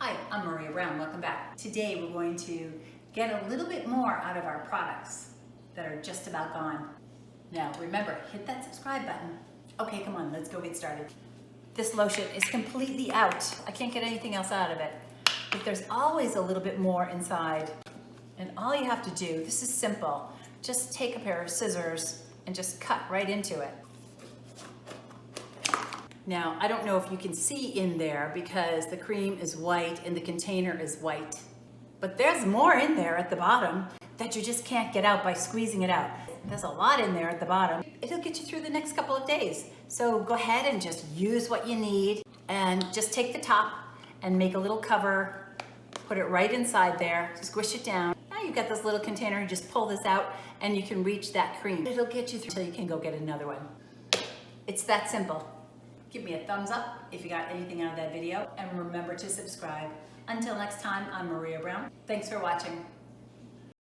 Hi, I'm Maria Brown. Welcome back. Today we're going to get a little bit more out of our products that are just about gone. Now remember, hit that subscribe button. Okay, come on, let's go get started. This lotion is completely out. I can't get anything else out of it. But there's always a little bit more inside. And all you have to do, this is simple, just take a pair of scissors and just cut right into it. Now, I don't know if you can see in there because the cream is white and the container is white, but there's more in there at the bottom that you just can't get out by squeezing it out. There's a lot in there at the bottom. It'll get you through the next couple of days. So go ahead and just use what you need and just take the top and make a little cover, put it right inside there, squish it down. Now you've got this little container, you just pull this out and you can reach that cream. It'll get you through until you can go get another one. It's that simple. Give me a thumbs up if you got anything out of that video, and remember to subscribe. Until next time, I'm Maria Brown. Thanks for watching.